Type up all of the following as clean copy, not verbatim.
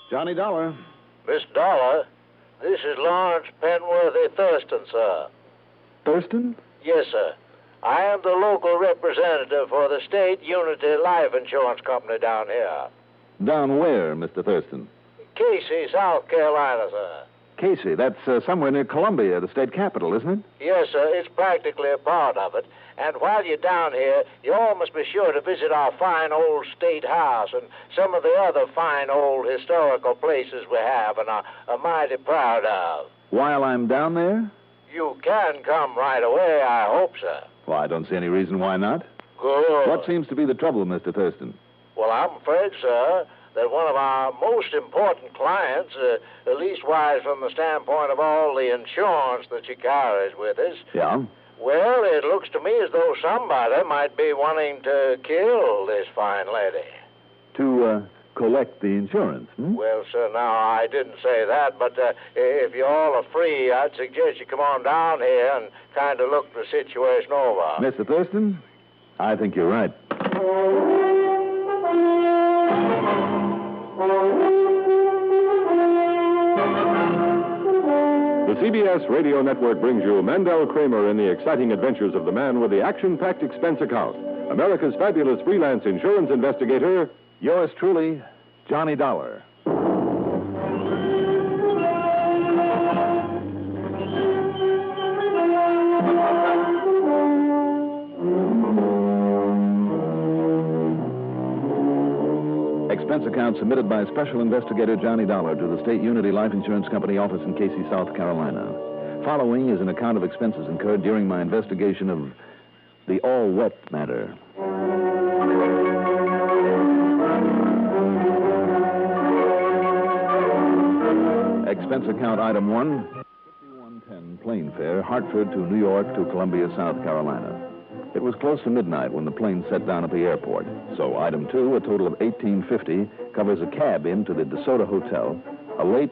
Johnny Dollar. Miss Dollar, this is Lawrence Penworthy Thurston, sir. Thurston? Yes, sir. I am the local representative for the State Unity Life Insurance Company down here. Down where, Mr. Thurston? Casey, South Carolina, sir. Casey, that's somewhere near Columbia, the state capital, isn't it? Yes, sir. It's practically a part of it. And while you're down here, you all must be sure to visit our fine old state house and some of the other fine old historical places we have and are mighty proud of. While I'm down there? You can come right away, I hope, sir. Well, I don't see any reason why not. Good. What seems to be the trouble, Mr. Thurston? Well, I'm afraid, sir, that one of our most important clients, at least wise from the standpoint of all the insurance that she carries with us. Yeah? Well, it looks to me as though somebody might be wanting to kill this fine lady. To collect the insurance, hmm? Well, sir, now, I didn't say that, but if you all are free, I'd suggest you come on down here and kind of look the situation over. Mr. Thurston, I think you're right. The CBS Radio Network brings you Mandel Kramer in the exciting adventures of the man with the action-packed expense account, America's fabulous freelance insurance investigator. Yours truly, Johnny Dollar. Expense account submitted by Special Investigator Johnny Dollar to the State Unity Life Insurance Company office in Casey, South Carolina. Following is an account of expenses incurred during my investigation of the all-wet matter. Expense account item 1, 5110 plane fare, Hartford to New York to Columbia, South Carolina. It was close to midnight when the plane set down at the airport. So item 2, a total of $18.50, covers a cab into the DeSoto Hotel, a late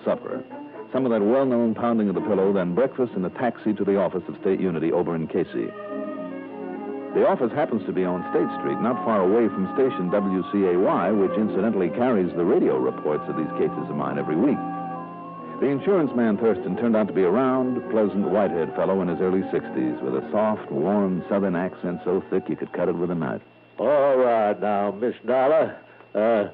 supper, some of that well-known pounding of the pillow, then breakfast and a taxi to the office of State Unity over in Casey. The office happens to be on State Street, not far away from station WCAY, which incidentally carries the radio reports of these cases of mine every week. The insurance man, Thurston, turned out to be a round, pleasant, white-haired fellow in his early 60s with a soft, warm southern accent so thick you could cut it with a knife. All right now, Miss Dollar.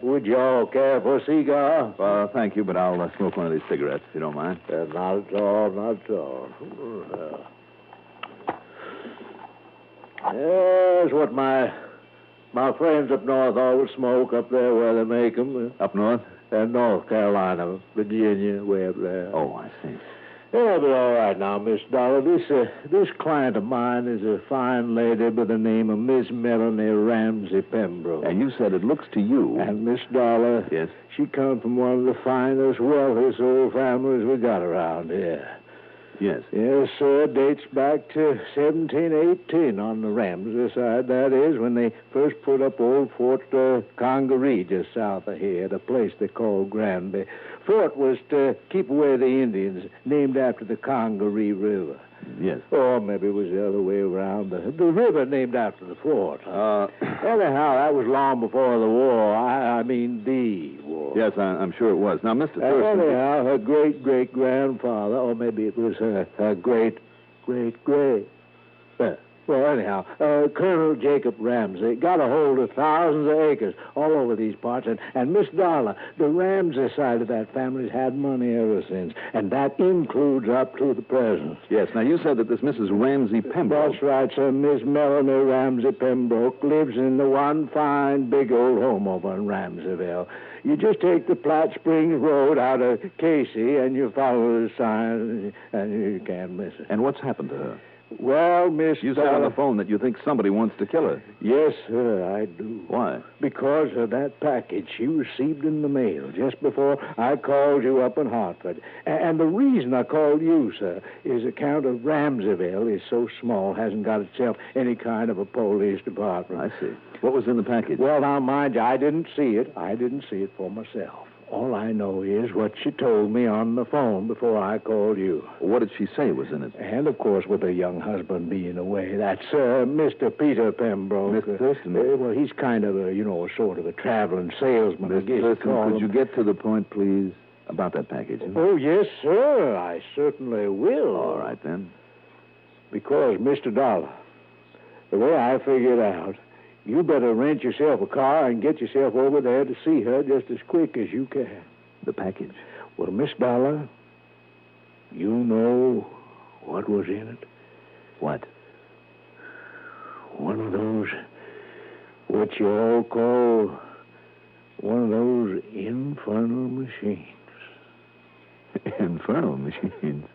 Would you all care for a cigar? Thank you, but I'll smoke one of these cigarettes, if you don't mind. Not at all, not at all. That's what my friends up north always smoke up there where they make them. Up north? North Carolina, Virginia, way up there. Oh, I see. Yeah, but all right now, Miss Dollar. This client of mine is a fine lady by the name of Miss Melanie Ramsey Pembroke. And you said it looks to you. And Miss Dollar. Yes? She come from one of the finest, wealthiest old families we got around here. Yes. Yes, sir. Dates back to 1718 on the Ramsey side, that is, when they first put up old Fort Congaree just south of here, the place they call Granby. Fort was to keep away the Indians, named after the Congaree River. Yes. Or maybe it was the other way around. The river named after the fort. Anyhow, that was long before the war. I mean the war. Yes, I'm sure it was. Now, Mr. Thurston... Anyhow, her great-great-grandfather, or maybe it was her great-great-great... Well, anyhow, Colonel Jacob Ramsey got a hold of thousands of acres all over these parts, and Miss Dollar, the Ramsey side of that family's had money ever since, and that includes up to the present. Yes, now you said that this Mrs. Ramsey Pembroke... That's right, sir. Miss Melanie Ramsey Pembroke lives in the one fine big old home over in Ramseyville. You just take the Platte Springs Road out of Casey, and you follow the sign, and you can't miss it. And what's happened to her? Well, Miss You said on the phone that you think somebody wants to kill her. Yes, sir, I do. Why? Because of that package she received in the mail just before I called you up in Hartford. And the reason I called you, sir, is account of Ramseyville is so small, hasn't got itself any kind of a police department. I see. What was in the package? Well, now, mind you, I didn't see it. I didn't see it for myself. All I know is what she told me on the phone before I called you. What did she say was in it? And, of course, with her young husband being away, that's Mr. Peter Pembroke. Mr. Thurston? Well, he's kind of a, sort of a traveling salesman, I Mr. guess Thurston, you call could him. you get to the point, please, about that package? Oh, yes, sir. I certainly will. All right, then. Because, Mr. Dollar, the way I figure it out, you better rent yourself a car and get yourself over there to see her just as quick as you can. The package? Well, Miss Dollar, you know what was in it? What? One of those, what you all call, one of those infernal machines. Infernal machines?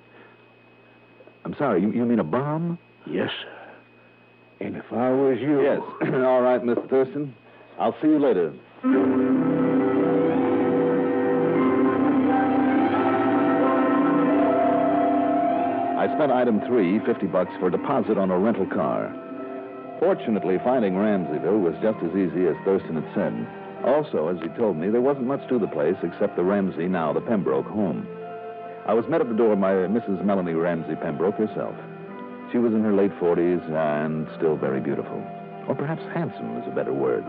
I'm sorry, you mean a bomb? Yes, sir. And if I was you... Yes. All right, Mr. Thurston. I'll see you later. I spent item 3, $50 for a deposit on a rental car. Fortunately, finding Ramseyville was just as easy as Thurston had said. Also, as he told me, there wasn't much to the place except the Ramsey, now the Pembroke, home. I was met at the door by Mrs. Melanie Ramsey Pembroke herself. She was in her late 40s and still very beautiful. Or perhaps handsome is a better word.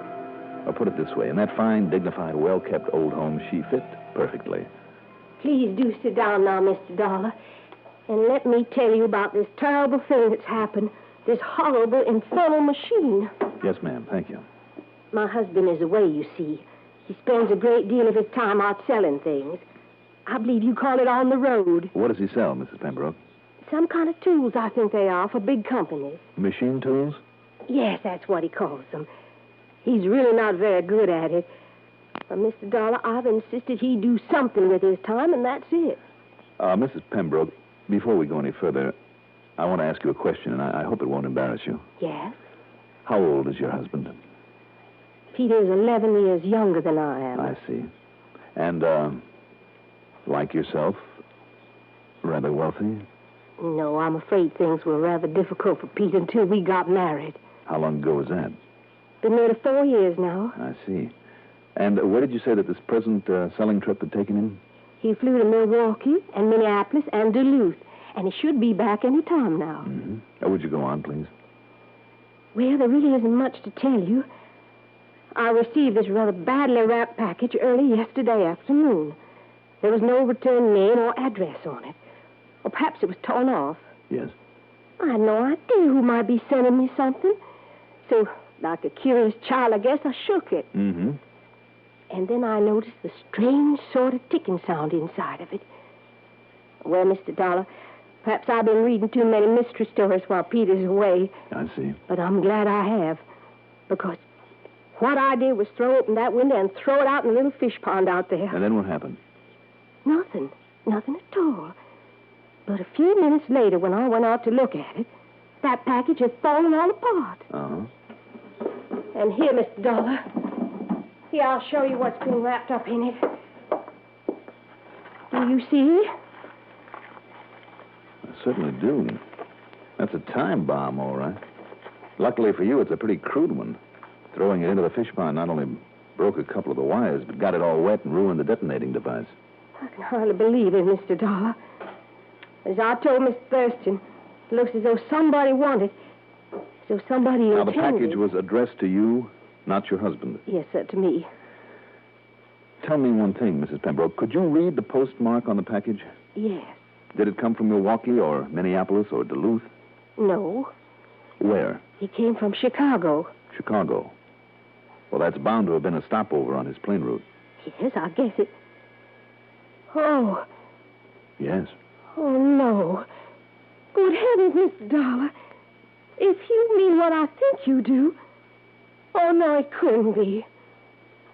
Or put it this way, in that fine, dignified, well-kept old home, she fit perfectly. Please do sit down now, Mr. Dollar. And let me tell you about this terrible thing that's happened. This horrible, infernal machine. Yes, ma'am. Thank you. My husband is away, you see. He spends a great deal of his time out selling things. I believe you call it on the road. What does he sell, Mrs. Pembroke? Some kind of tools, I think they are, for big companies. Machine tools? Yes, that's what he calls them. He's really not very good at it. But, Mr. Dollar, I've insisted he do something with his time, and that's it. Mrs. Pembroke, before we go any further, I want to ask you a question, and I hope it won't embarrass you. Yes? How old is your husband? Peter's 11 years younger than I am. I see. And, like yourself, rather wealthy? No, I'm afraid things were rather difficult for Pete until we got married. How long ago was that? Been nearly 4 years now. I see. And where did you say that this present selling trip had taken him? He flew to Milwaukee and Minneapolis and Duluth, and he should be back any time now. Mm-hmm. Would you go on, please? Well, there really isn't much to tell you. I received this rather badly wrapped package early yesterday afternoon. There was no return name or address on it. Or perhaps it was torn off. Yes. I had no idea who might be sending me something. So, like a curious child, I guess I shook it. Mm-hmm. And then I noticed the strange sort of ticking sound inside of it. Well, Mr. Dollar, perhaps I've been reading too many mystery stories while Peter's away. I see. But I'm glad I have. Because what I did was throw open that window and throw it out in the little fish pond out there. And then what happened? Nothing. Nothing at all. But a few minutes later, when I went out to look at it, that package had fallen all apart. Uh-huh. And here, Mr. Dollar. Here, I'll show you what's been wrapped up in it. Do you see? I certainly do. That's a time bomb, all right. Luckily for you, it's a pretty crude one. Throwing it into the fish pond not only broke a couple of the wires, but got it all wet and ruined the detonating device. I can hardly believe it, Mr. Dollar. As I told Miss Thurston, it looks as though somebody wanted, as though somebody Now, intended. the package was addressed to you, not your husband. Yes, sir, to me. Tell me one thing, Mrs. Pembroke. Could you read the postmark on the package? Yes. Did it come from Milwaukee or Minneapolis or Duluth? No. Where? He came from Chicago. Chicago. Well, that's bound to have been a stopover on his plane route. Yes, I guess it. Oh. Yes. Oh, no. Good heavens, Mr. Dollar. If you mean what I think you do. Oh, no, it couldn't be.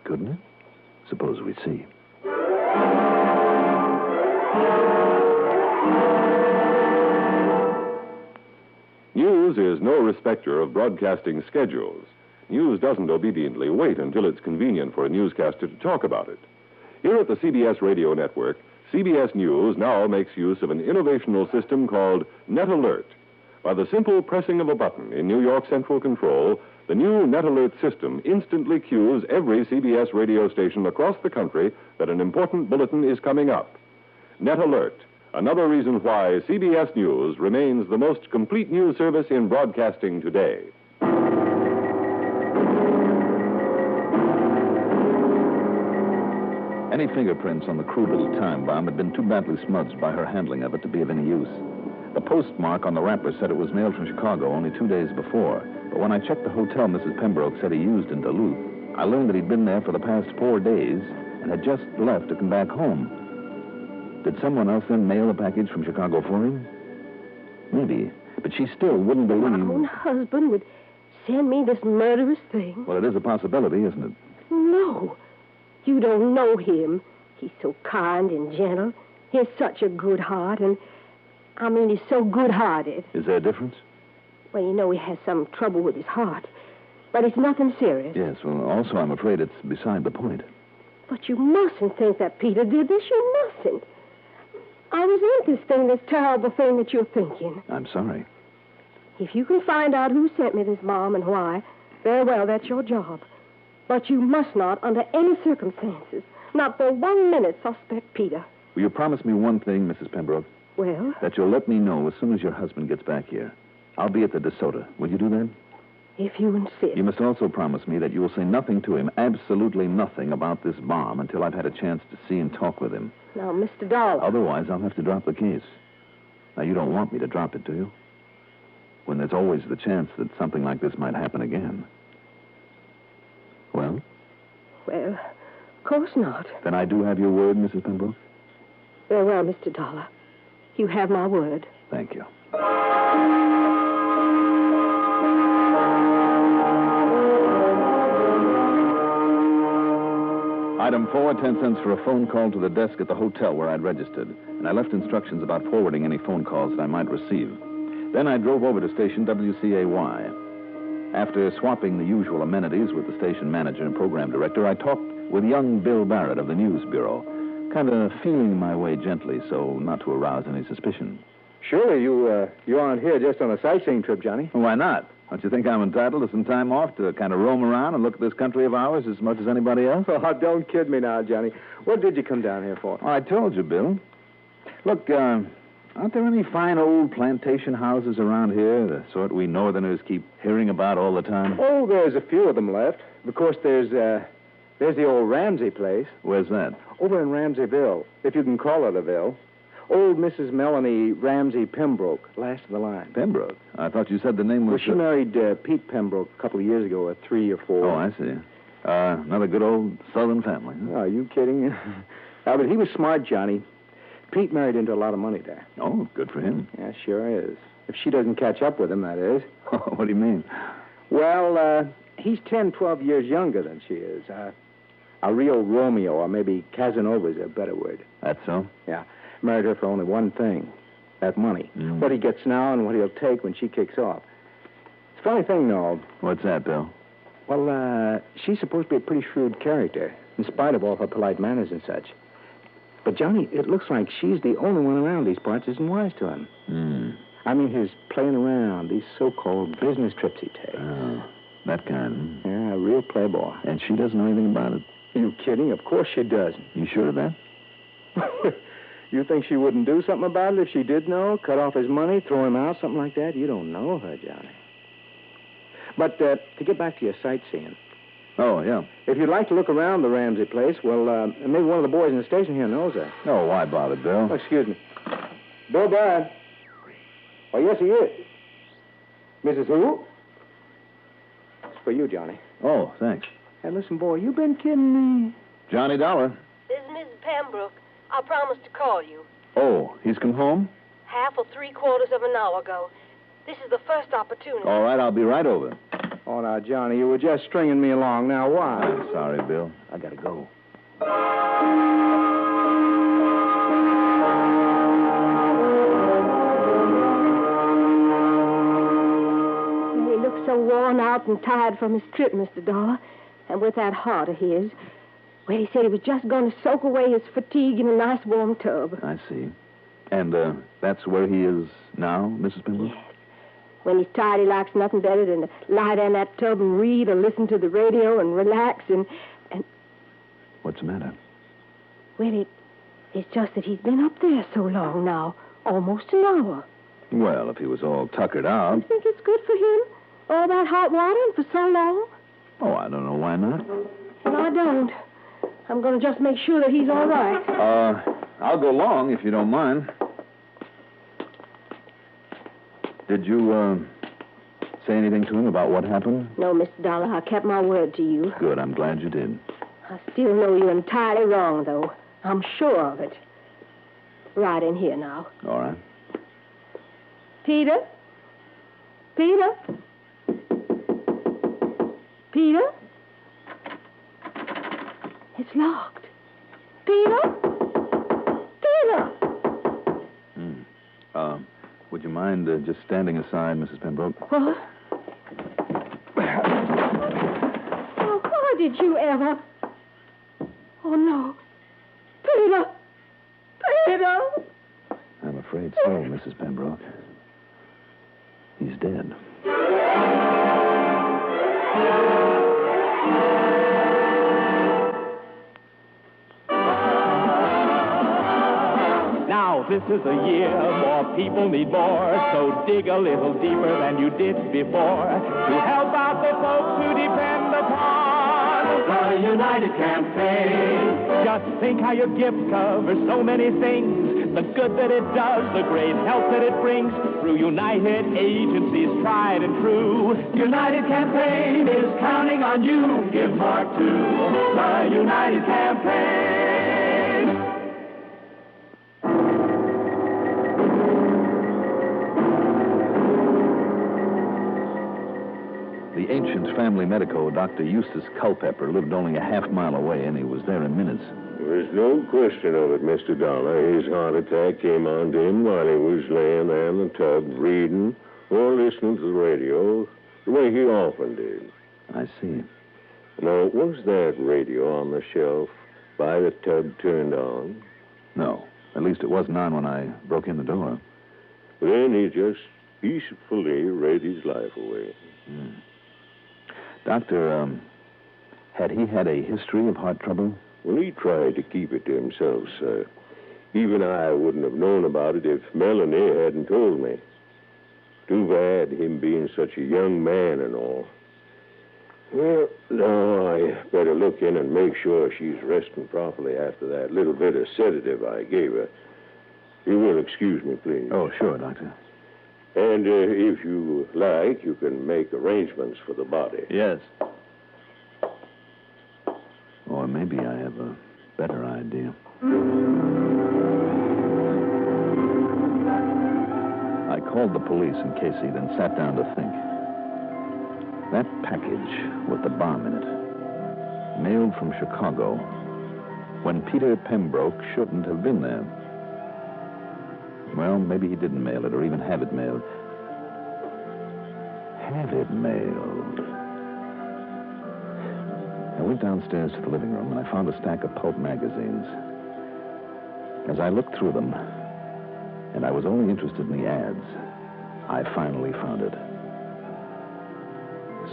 Couldn't it? Suppose we see. News is no respecter of broadcasting schedules. News doesn't obediently wait until it's convenient for a newscaster to talk about it. Here at the CBS Radio Network, CBS News now makes use of an innovational system called Net Alert. By the simple pressing of a button in New York Central Control, the new Net Alert system instantly cues every CBS radio station across the country that an important bulletin is coming up. Net Alert, another reason why CBS News remains the most complete news service in broadcasting today. Any fingerprints on the crude little time bomb had been too badly smudged by her handling of it to be of any use. The postmark on the wrapper said it was mailed from Chicago only 2 days before. But when I checked the hotel Mrs. Pembroke said he used in Duluth, I learned that he'd been there for the past 4 days and had just left to come back home. Did someone else then mail a package from Chicago for him? Maybe. But she still wouldn't believe... My own husband would send me this murderous thing. Well, it is a possibility, isn't it? No. You don't know him. He's so kind and gentle. He has such a good heart, and... he's so good-hearted. Is there a difference? Well, you know he has some trouble with his heart. But it's nothing serious. Yes, well, also I'm afraid it's beside the point. But you mustn't think that Peter did this. You mustn't. I resent this terrible thing that you're thinking. I'm sorry. If you can find out who sent me this bomb and why, very well, that's your job. But you must not, under any circumstances, not for 1 minute, suspect Peter. Will you promise me one thing, Mrs. Pembroke? Well? That you'll let me know as soon as your husband gets back here. I'll be at the DeSoto. Will you do that? If you insist. You must also promise me that you will say nothing to him, absolutely nothing about this bomb until I've had a chance to see and talk with him. Now, Mr. Dollar. Otherwise, I'll have to drop the case. Now, you don't want me to drop it, do you? When there's always the chance that something like this might happen again. Well? Well, of course not. Then I do have your word, Mrs. Pembroke? Very well, Mr. Dollar. You have my word. Thank you. Item 4, 10 cents for a phone call to the desk at the hotel where I'd registered, and I left instructions about forwarding any phone calls that I might receive. Then I drove over to station WCAY. After swapping the usual amenities with the station manager and program director, I talked with young Bill Barrett of the News Bureau, kind of feeling my way gently so not to arouse any suspicion. Surely you aren't here just on a sightseeing trip, Johnny. Why not? Don't you think I'm entitled to some time off to kind of roam around and look at this country of ours as much as anybody else? Oh, don't kid me now, Johnny. What did you come down here for? Oh, I told you, Bill. Look, aren't there any fine old plantation houses around here, the sort we Northerners keep hearing about all the time? Oh, there's a few of them left. Of course, there's the old Ramsey place. Where's that? Over in Ramseyville, if you can call it a ville. Old Mrs. Melanie Ramsey Pembroke, last of the line. Pembroke? I thought you said the name was... Well, she married Pete Pembroke a couple of years ago, at 3 or 4. Oh, I see. Another good old Southern family. Huh? Are you kidding? But he was smart, Johnny. Pete married into a lot of money there. Oh, good for him. Yeah, sure is. If she doesn't catch up with him, that is. What do you mean? Well, he's 10, 12 years younger than she is. A real Romeo, or maybe Casanova is a better word. That's so? Yeah. Married her for only one thing, that money. Mm. What he gets now and what he'll take when she kicks off. It's a funny thing, though. What's that, Bill? Well, she's supposed to be a pretty shrewd character, in spite of all her polite manners and such. But, Johnny, it looks like she's the only one around these parts isn't wise to him. His playing around, these so-called business trips he takes. Oh, that kind. Yeah, a real playboy. And she doesn't know anything about it? You kidding? Of course she doesn't. You sure of that? You think she wouldn't do something about it if she did know? Cut off his money, throw him out, something like that? You don't know her, Johnny. But to get back to your sightseeing. Oh, yeah. If you'd like to look around the Ramsey place, well, maybe one of the boys in the station here knows her. Oh, why bother, Bill? Oh, excuse me. Bill Barrett. Oh, yes, he is. Mrs. Who? It's for you, Johnny. Oh, thanks. Hey, listen, boy, you been kidding me? Johnny Dollar. This is Mrs. Pembroke. I promised to call you. Oh, he's come home? Half or 3/4 of an hour ago. This is the first opportunity. All right, I'll be right over. Oh, now, Johnny, you were just stringing me along. Now, why? I'm sorry, Bill. I gotta go. He looks so worn out and tired from his trip, Mr. Dollar. And with that heart of his... Well, he said he was just going to soak away his fatigue in a nice warm tub. I see. And, that's where he is now, Mrs. Pembroke? Yes. When he's tired, he likes nothing better than to lie there in that tub and read or listen to the radio and relax and... What's the matter? Well, it's just that he's been up there so long now, almost an hour. Well, if he was all tuckered out... You think it's good for him? All that hot water and for so long? Oh, I don't know why not. Well, I don't. I'm going to just make sure that he's all right. I'll go along if you don't mind. Did you, say anything to him about what happened? No, Mr. Dollar, I kept my word to you. Good, I'm glad you did. I still know you're entirely wrong, though. I'm sure of it. Right in here now. All right. Peter? Peter? Peter? It's locked. Peter? Peter! Would you mind just standing aside, Mrs. Pembroke? What? Oh, why did you ever? Oh, no. Peter! Peter! I'm afraid so, Mrs. Pembroke. He's dead. Now, this is a year more people need more, so dig a little deeper than you did before to help out the folks who depend upon the United Campaign. Just think how your gift covers so many things, the good that it does, the great help that it brings through United agencies tried and true. United Campaign is counting on you. Give more to the United Campaign. The ancient family medico, Dr. Eustace Culpepper, lived only a half-mile away, and he was there in minutes. There's no question of it, Mr. Dollar. His heart attack came on to him while he was laying there in the tub reading or listening to the radio, the way he often did. I see. Now, was that radio on the shelf by the tub turned on? No. At least it wasn't on when I broke in the door. Then he just peacefully read his life away. Doctor, had he had a history of heart trouble? Well, he tried to keep it to himself, sir. Even I wouldn't have known about it if Melanie hadn't told me. Too bad, him being such a young man and all. Well, now I better look in and make sure she's resting properly after that little bit of sedative I gave her. You will excuse me, please. Oh, sure, Doctor. And if you like, you can make arrangements for the body. Yes. Or maybe I have a better idea. I called the police in Casey, then sat down to think. That package with the bomb in it, mailed from Chicago, when Peter Pembroke shouldn't have been there. Well, maybe he didn't mail it or even have it mailed. Have it mailed. I went downstairs to the living room and I found a stack of pulp magazines. As I looked through them, and I was only interested in the ads, I finally found it.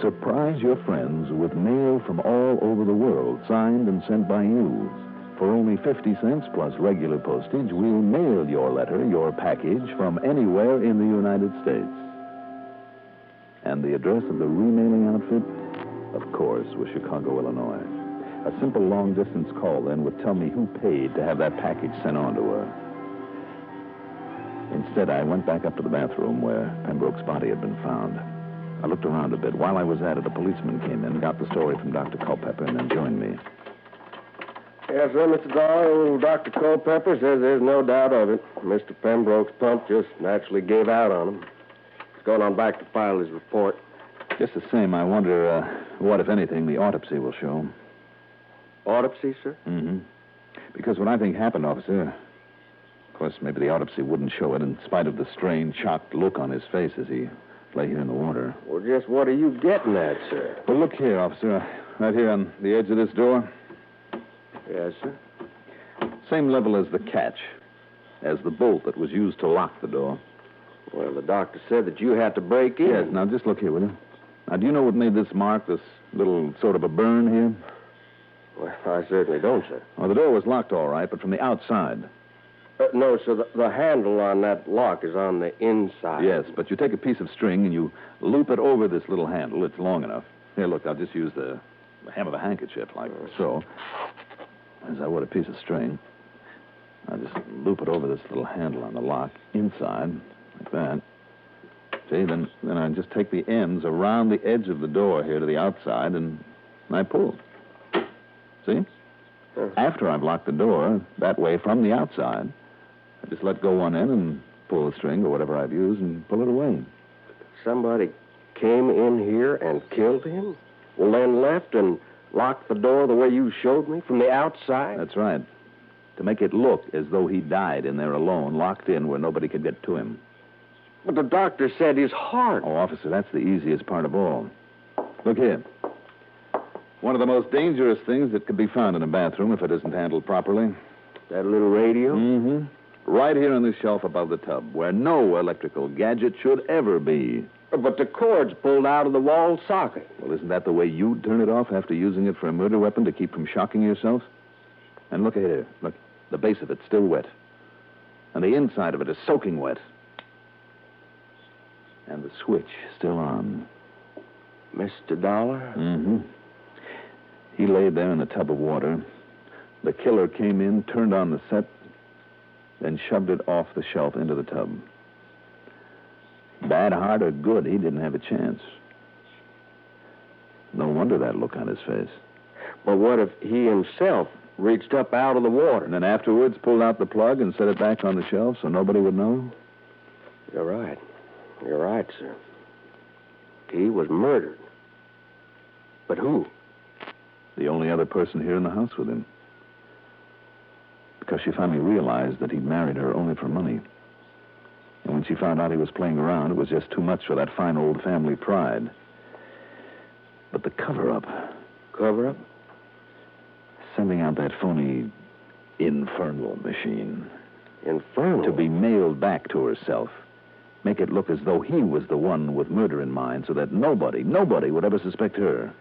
Surprise your friends with mail from all over the world, signed and sent by you. For only 50 cents plus regular postage, we'll mail your letter, your package, from anywhere in the United States. And the address of the remailing outfit, of course, was Chicago, Illinois. A simple long-distance call, then, would tell me who paid to have that package sent on to her. Instead, I went back up to the bathroom where Pembroke's body had been found. I looked around a bit. While I was at it, a policeman came in, got the story from Dr. Culpepper, and then joined me. Yes, sir, Mr. Dollar. Dr. Culpepper says there's no doubt of it. Mr. Pembroke's pump just naturally gave out on him. He's going on back to file his report. Just the same, I wonder what, if anything, the autopsy will show. Autopsy, sir? Mm-hmm. Because what I think happened, officer, of course, maybe the autopsy wouldn't show it in spite of the strained, shocked look on his face as he lay here in the water. Well, just what are you getting at, sir? Well, look here, officer. Right here on the edge of this door. Yes, sir. Same level as the catch, as the bolt that was used to lock the door. Well, the doctor said that you had to break in. Yes, now just look here, will you? Now, do you know what made this mark, this little sort of a burn here? Well, I certainly don't, sir. Well, the door was locked all right, but from the outside. No, sir, the handle on that lock is on the inside. Yes, but you take a piece of string and you loop it over this little handle. It's long enough. Here, look, I'll just use the hem of a handkerchief like so. As I would a piece of string. I'll just loop it over this little handle on the lock inside, like that. See, then I just take the ends around the edge of the door here to the outside, and I pull. See? After I've locked the door, that way from the outside, I just let go one end and pull the string or whatever I've used and pull it away. Somebody came in here and killed him? Well, then left and locked the door the way you showed me, from the outside? That's right. To make it look as though he died in there alone, locked in where nobody could get to him. But the doctor said his heart. Oh, officer, that's the easiest part of all. Look here. One of the most dangerous things that could be found in a bathroom if it isn't handled properly. That little radio? Mm-hmm. Right here on this shelf above the tub, where no electrical gadget should ever be. But the cord's pulled out of the wall socket. Well, isn't that the way you'd turn it off after using it for a murder weapon to keep from shocking yourself? And look here. Look, the base of it's still wet. And the inside of it is soaking wet. And the switch still on. Mr. Dollar? Mm-hmm. He laid there in a tub of water. The killer came in, turned on the set, then shoved it off the shelf into the tub. Bad heart or good, he didn't have a chance. No wonder that look on his face. But what if he himself reached up out of the water? And then afterwards pulled out the plug and set it back on the shelf so nobody would know? You're right. You're right, sir. He was murdered. But who? The only other person here in the house with him. Because she finally realized that he'd married her only for money. And when she found out he was playing around, it was just too much for that fine old family pride. But the cover-up... Cover-up? Sending out that phony infernal machine. Infernal? To be mailed back to herself. Make it look as though he was the one with murder in mind so that nobody would ever suspect her.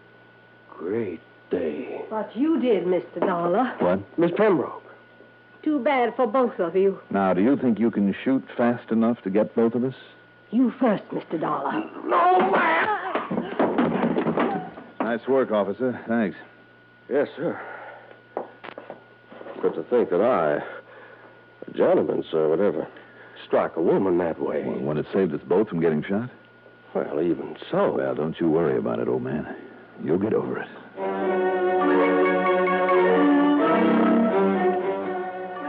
Great day. What you did, Mr. Dollar. What? Miss Pembroke. Too bad for both of you. Now, do you think you can shoot fast enough to get both of us? You first, Mr. Dollar. No, man! Nice work, officer. Thanks. Yes, sir. Good to think that I, a gentleman, sir, would ever strike a woman that way. Well, when it saved us both from getting shot? Well, even so. Well, don't you worry about it, old man. You'll get over it.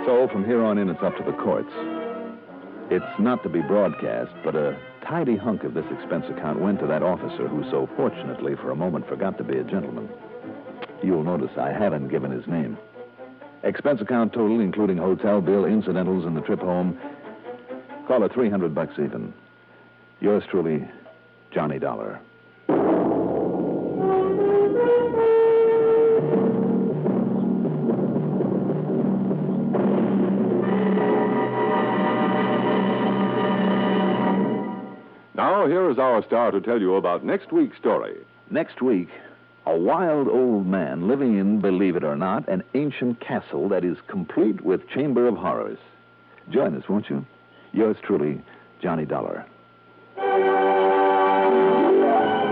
So, from here on in, it's up to the courts. It's not to be broadcast, but a tidy hunk of this expense account went to that officer who so fortunately for a moment forgot to be a gentleman. You'll notice I haven't given his name. Expense account total, including hotel bill, incidentals, and the trip home, call it $300 even. Yours truly, Johnny Dollar. Now, here is our star to tell you about next week's story. Next week, a wild old man living in, believe it or not, an ancient castle that is complete with Chamber of Horrors. Join us, won't you? Yours truly, Johnny Dollar.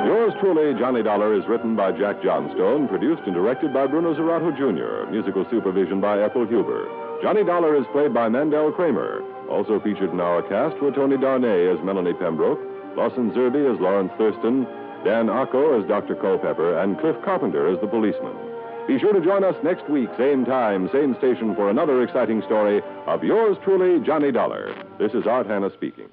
Yours truly, Johnny Dollar, is written by Jack Johnstone, produced and directed by Bruno Zerato, Jr., musical supervision by Ethel Huber. Johnny Dollar is played by Mandel Kramer. Also featured in our cast were Tony Darnay as Melanie Pembroke, Lawson Zerby as Lawrence Thurston, Dan Acco as Dr. Culpepper, and Cliff Carpenter as the policeman. Be sure to join us next week, same time, same station, for another exciting story of yours truly, Johnny Dollar. This is Art Hanna speaking.